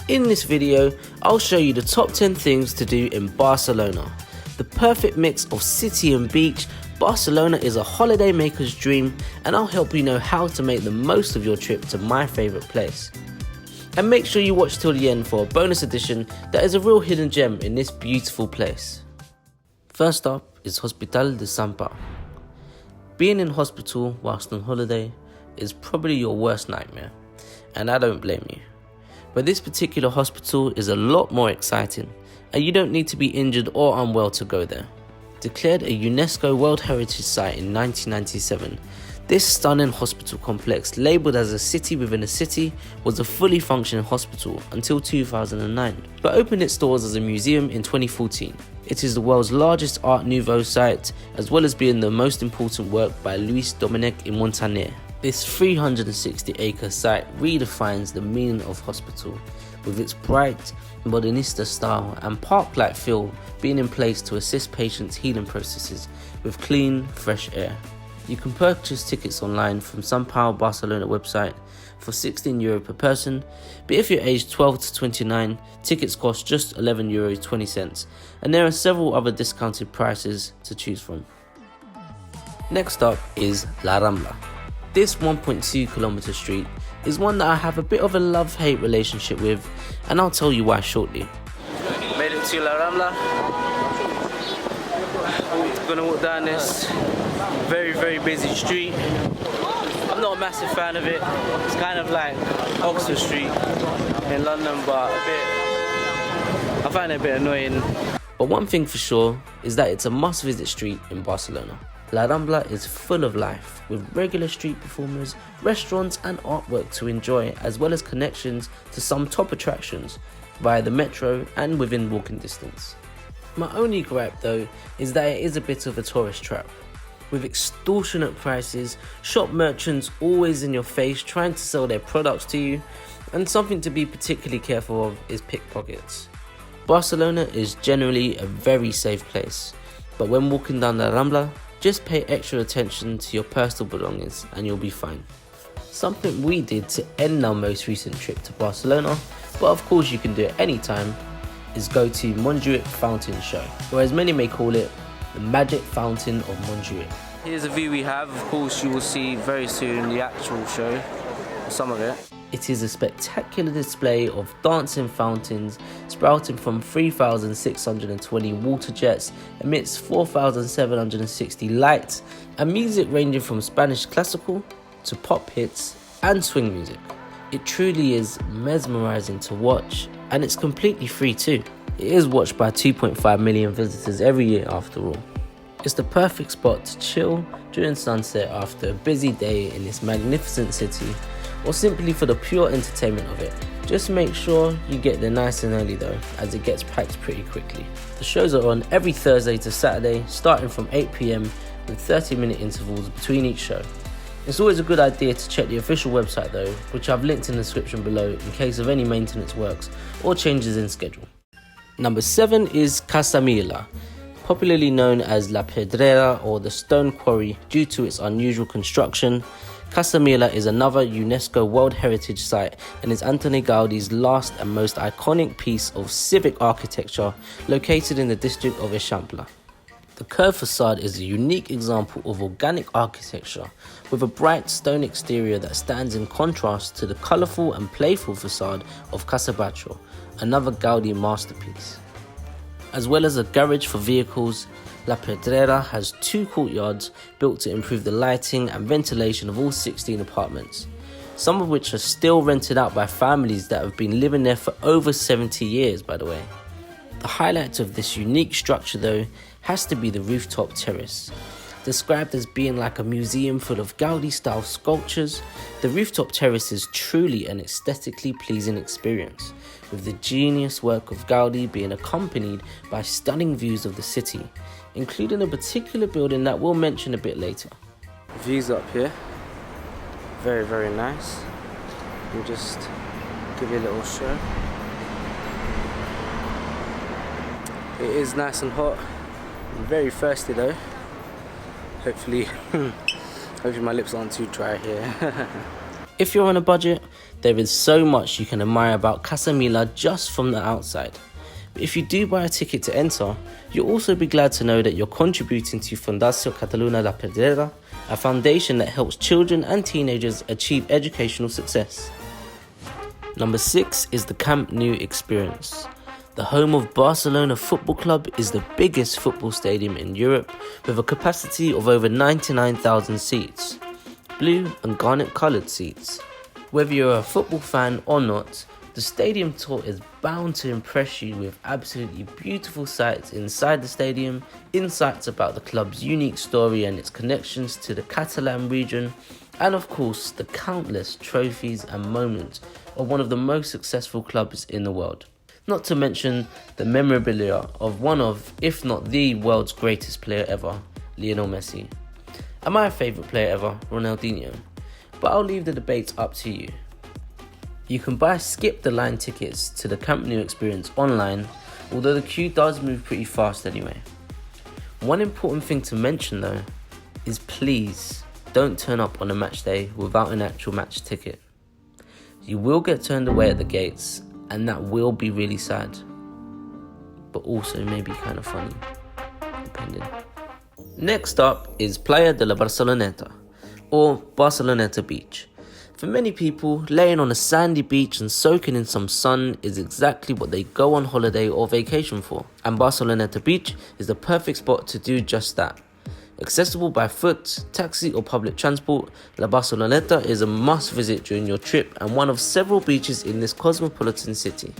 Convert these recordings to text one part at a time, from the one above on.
In this video, I'll show you the top 10 things to do in Barcelona. The perfect mix of city and beach, Barcelona is a holiday maker's dream, and I'll help you know how to make the most of your trip to my favourite place. And make sure you watch till the end for a bonus edition that is a real hidden gem in this beautiful place. First up is Hospital de Sant Pau. Being in hospital whilst on holiday is probably your worst nightmare, and I don't blame you. But this particular hospital is a lot more exciting, and you don't need to be injured or unwell to go there. Declared a UNESCO World Heritage Site in 1997, this stunning hospital complex, labelled as a city within a city, was a fully functioning hospital until 2009, but opened its doors as a museum in 2014. It is the world's largest Art Nouveau site, as well as being the most important work by Luis Dominic in Montagnier. This 360-acre site redefines the meaning of hospital, with its bright, modernista style and park-like feel being in place to assist patients' healing processes with clean, fresh air. You can purchase tickets online from Sant Pau Barcelona website for €16 per person, but if you're aged 12 to 29, tickets cost just €11.20, and there are several other discounted prices to choose from. Next up is Las Ramblas. This 1.2km street is one that I have a bit of a love-hate relationship with, and I'll tell you why shortly. Made it to Las Ramblas. Gonna walk down this very busy street. I'm not a massive fan of it. It's kind of like Oxford Street in London, but I find it a bit annoying. But one thing for sure is that it's a must-visit street in Barcelona. La Rambla is full of life, with regular street performers, restaurants and artwork to enjoy, as well as connections to some top attractions via the metro and within walking distance. My only gripe though is that it is a bit of a tourist trap, with extortionate prices, shop merchants always in your face trying to sell their products to you, and something to be particularly careful of is pickpockets. Barcelona is generally a very safe place, but when walking down La Rambla, just pay extra attention to your personal belongings and you'll be fine. Something we did to end our most recent trip to Barcelona, but of course you can do it anytime, is go to Montjuïc Fountain Show, or as many may call it, the Magic Fountain of Montjuïc. Here's a view we have. Of course you will see very soon the actual show, some of it. It is a spectacular display of dancing fountains sprouting from 3,620 water jets amidst 4,760 lights, and music ranging from Spanish classical to pop hits and swing music. It truly is mesmerizing to watch, and it's completely free too. It is watched by 2.5 million visitors every year after all. It's the perfect spot to chill during sunset after a busy day in this magnificent city, or simply for the pure entertainment of it. Just make sure you get there nice and early though, as it gets packed pretty quickly. The shows are on every Thursday to Saturday, starting from 8 PM with 30-minute intervals between each show. It's always a good idea to check the official website though, which I've linked in the description below in case of any maintenance works or changes in schedule. Number 7 is Casa Mila, popularly known as La Pedrera or the Stone Quarry due to its unusual construction. Casa Mila is another UNESCO World Heritage Site and is Antoni Gaudi's last and most iconic piece of civic architecture, located in the district of Eixample. The curved facade is a unique example of organic architecture, with a bright stone exterior that stands in contrast to the colourful and playful facade of Casa Batlló, another Gaudi masterpiece. As well as a garage for vehicles, La Pedrera has 2 courtyards built to improve the lighting and ventilation of all 16 apartments, some of which are still rented out by families that have been living there for over 70 years, by the way. The highlight of this unique structure though has to be the rooftop terrace. Described as being like a museum full of Gaudi-style sculptures, the rooftop terrace is truly an aesthetically pleasing experience, with the genius work of Gaudi being accompanied by stunning views of the city, including a particular building that we'll mention a bit later. Views up here, very nice. We'll just give you a little show. It is nice and hot. I'm very thirsty though. Hopefully my lips aren't too dry here. If you're on a budget, there is so much you can admire about Casa Mila just from the outside. But if you do buy a ticket to enter, you'll also be glad to know that you're contributing to Fundació Catalunya La Pedrera, a foundation that helps children and teenagers achieve educational success. Number 6 is the Camp Nou Experience. The home of Barcelona Football Club is the biggest football stadium in Europe with a capacity of over 99,000 seats, blue and garnet coloured seats. Whether you're a football fan or not, the stadium tour is bound to impress you with absolutely beautiful sights inside the stadium, insights about the club's unique story and its connections to the Catalan region, and of course the countless trophies and moments of one of the most successful clubs in the world. Not to mention the memorabilia of one of, if not the world's greatest player ever, Lionel Messi. And my favourite player ever, Ronaldinho. But I'll leave the debate up to you. You can buy skip the line tickets to the Camp Nou Experience online, although the queue does move pretty fast anyway. One important thing to mention though is please don't turn up on a match day without an actual match ticket. You will get turned away at the gates, and that will be really sad, but also maybe kind of funny, depending. Next up is Playa de la Barceloneta, or Barceloneta Beach. For many people, laying on a sandy beach and soaking in some sun is exactly what they go on holiday or vacation for, and Barceloneta Beach is the perfect spot to do just that. Accessible by foot, taxi or public transport, La Barceloneta is a must visit during your trip and one of several beaches in this cosmopolitan city.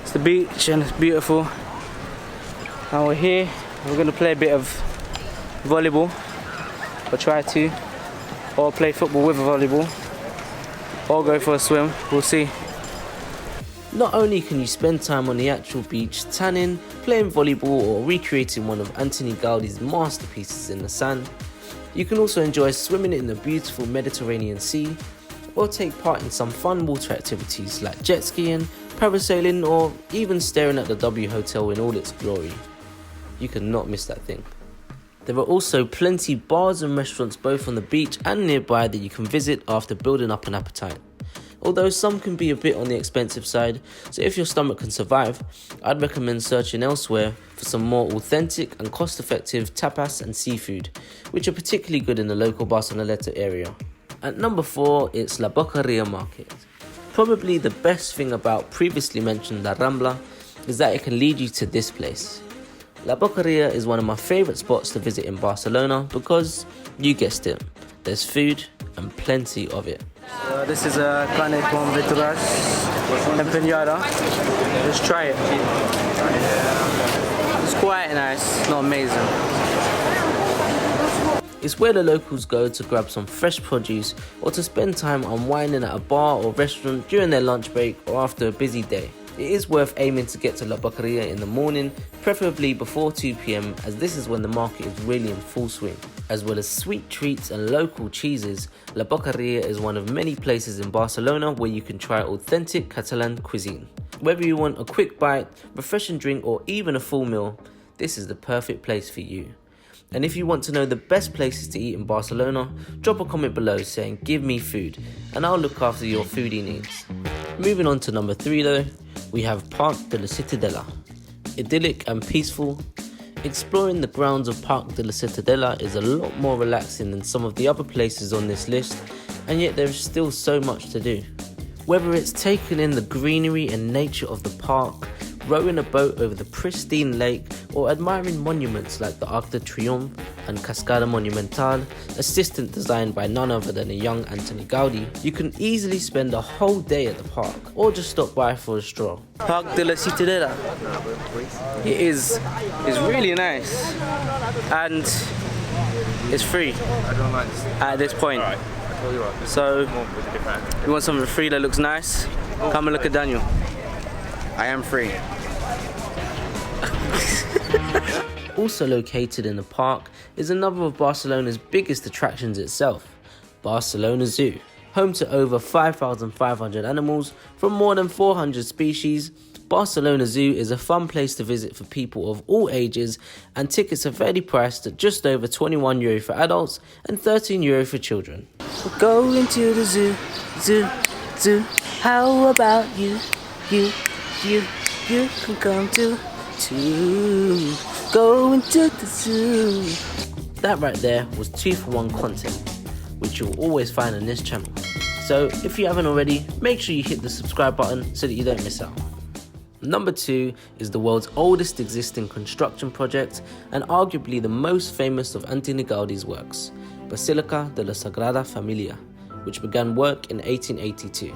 It's the beach and it's beautiful. Now we're here, we're going to play a bit of volleyball, or try to, or play football with a volleyball, or go for a swim, we'll see. Not only can you spend time on the actual beach tanning, playing volleyball or recreating one of Antoni Gaudi's masterpieces in the sand, you can also enjoy swimming in the beautiful Mediterranean Sea or take part in some fun water activities like jet skiing, parasailing or even staring at the W Hotel in all its glory. You cannot miss that thing. There are also plenty bars and restaurants both on the beach and nearby that you can visit after building up an appetite. Although some can be a bit on the expensive side, so if your stomach can survive, I'd recommend searching elsewhere for some more authentic and cost-effective tapas and seafood, which are particularly good in the local Barceloneta area. At number 4, it's La Boqueria Market. Probably the best thing about previously mentioned La Rambla is that it can lead you to this place. La Boqueria is one of my favourite spots to visit in Barcelona because, you guessed it, there's food and plenty of it. This is a carne con verduras empanada. Let's try it. It's quite nice, not amazing. It's where the locals go to grab some fresh produce or to spend time unwinding at a bar or restaurant during their lunch break or after a busy day. It is worth aiming to get to La Boqueria in the morning, preferably before 2 p.m, as this is when the market is really in full swing. As well as sweet treats and local cheeses, La Boqueria is one of many places in Barcelona where you can try authentic Catalan cuisine. Whether you want a quick bite, refreshing drink or even a full meal, this is the perfect place for you. And if you want to know the best places to eat in Barcelona, drop a comment below saying give me food and I'll look after your foodie needs. Moving on to number 3 though, we have Park de la Ciutadella. Idyllic and peaceful, exploring the grounds of Park de la Ciutadella is a lot more relaxing than some of the other places on this list, and yet there is still so much to do. Whether it's taking in the greenery and nature of the park, rowing a boat over the pristine lake, or admiring monuments like the Arc de Triomphe and Cascada Monumental, assistant designed by none other than a young Antoni Gaudi, you can easily spend a whole day at the park, or just stop by for a stroll. Park de la Ciutadella. It's really nice, and it's free at this point. So, you want something free that looks nice? Come and look at Daniel. I am free. Also located in the park is another of Barcelona's biggest attractions itself, Barcelona Zoo. Home to over 5,500 animals from more than 400 species, Barcelona Zoo is a fun place to visit for people of all ages, and tickets are fairly priced at just over €21 for adults and €13 for children. We're going to the zoo, zoo, zoo. How about you, you can come too. Going to the zoo. That right there was 2-for-1 content, which you'll always find on this channel. So if you haven't already, make sure you hit the subscribe button so that you don't miss out. Number 2 is the world's oldest existing construction project and arguably the most famous of Antoni Gaudi's works, Basilica de la Sagrada Familia, which began work in 1882.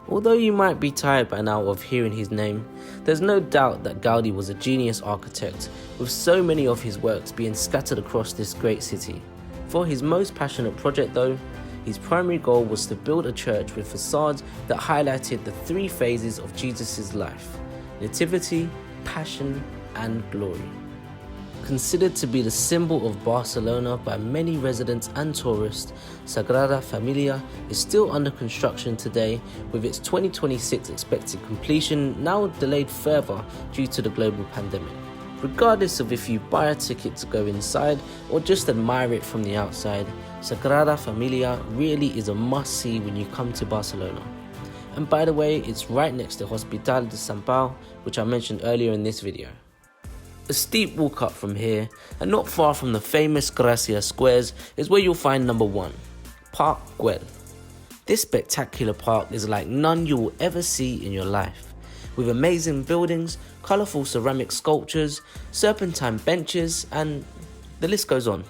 Although you might be tired by now of hearing his name, there's no doubt that Gaudi was a genius architect, with so many of his works being scattered across this great city. For his most passionate project though, his primary goal was to build a church with facades that highlighted the 3 phases of Jesus' life: nativity, passion, and glory. Considered to be the symbol of Barcelona by many residents and tourists, Sagrada Familia is still under construction today, with its 2026 expected completion now delayed further due to the global pandemic. Regardless of if you buy a ticket to go inside or just admire it from the outside, Sagrada Familia really is a must-see when you come to Barcelona. And by the way, it's right next to Hospital de Sant Pau, which I mentioned earlier in this video. A steep walk up from here, and not far from the famous Gracia squares, is where you'll find number 1, Park Güell. This spectacular park is like none you will ever see in your life, with amazing buildings, colourful ceramic sculptures, serpentine benches, and the list goes on.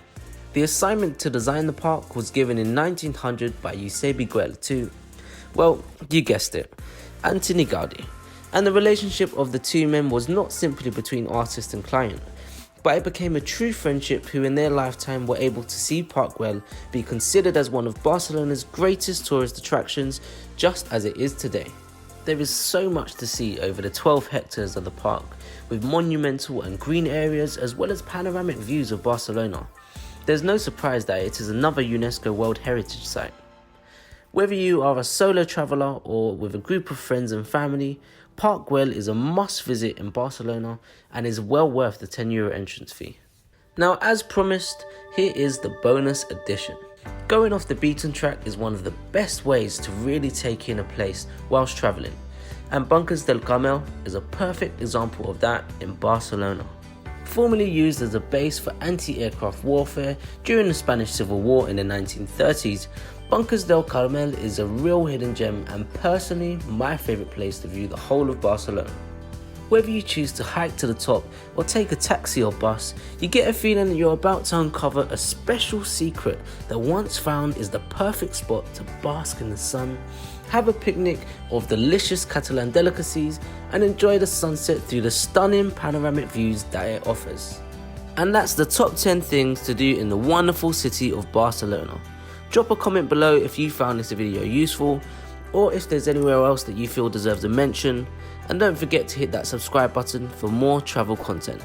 The assignment to design the park was given in 1900 by Güell to, well, you guessed it, Antoni Gaudi. And the relationship of the two men was not simply between artist and client, but it became a true friendship who in their lifetime were able to see Park Güell be considered as one of Barcelona's greatest tourist attractions, just as it is today. There is so much to see over the 12 hectares of the park, with monumental and green areas as well as panoramic views of Barcelona. There's no surprise that it is another UNESCO World Heritage Site. Whether you are a solo traveller or with a group of friends and family, Park Güell is a must visit in Barcelona and is well worth the €10 entrance fee. Now, as promised, here is the bonus edition. Going off the beaten track is one of the best ways to really take in a place whilst travelling, and Bunkers del Carmel is a perfect example of that in Barcelona. Formerly used as a base for anti-aircraft warfare during the Spanish Civil War in the 1930s, Bunkers del Carmel is a real hidden gem and personally my favourite place to view the whole of Barcelona. Whether you choose to hike to the top or take a taxi or bus, you get a feeling that you're about to uncover a special secret that once found is the perfect spot to bask in the sun, have a picnic of delicious Catalan delicacies, and enjoy the sunset through the stunning panoramic views that it offers. And that's the top 10 things to do in the wonderful city of Barcelona. Drop a comment below if you found this video useful, or if there's anywhere else that you feel deserves a mention, and don't forget to hit that subscribe button for more travel content.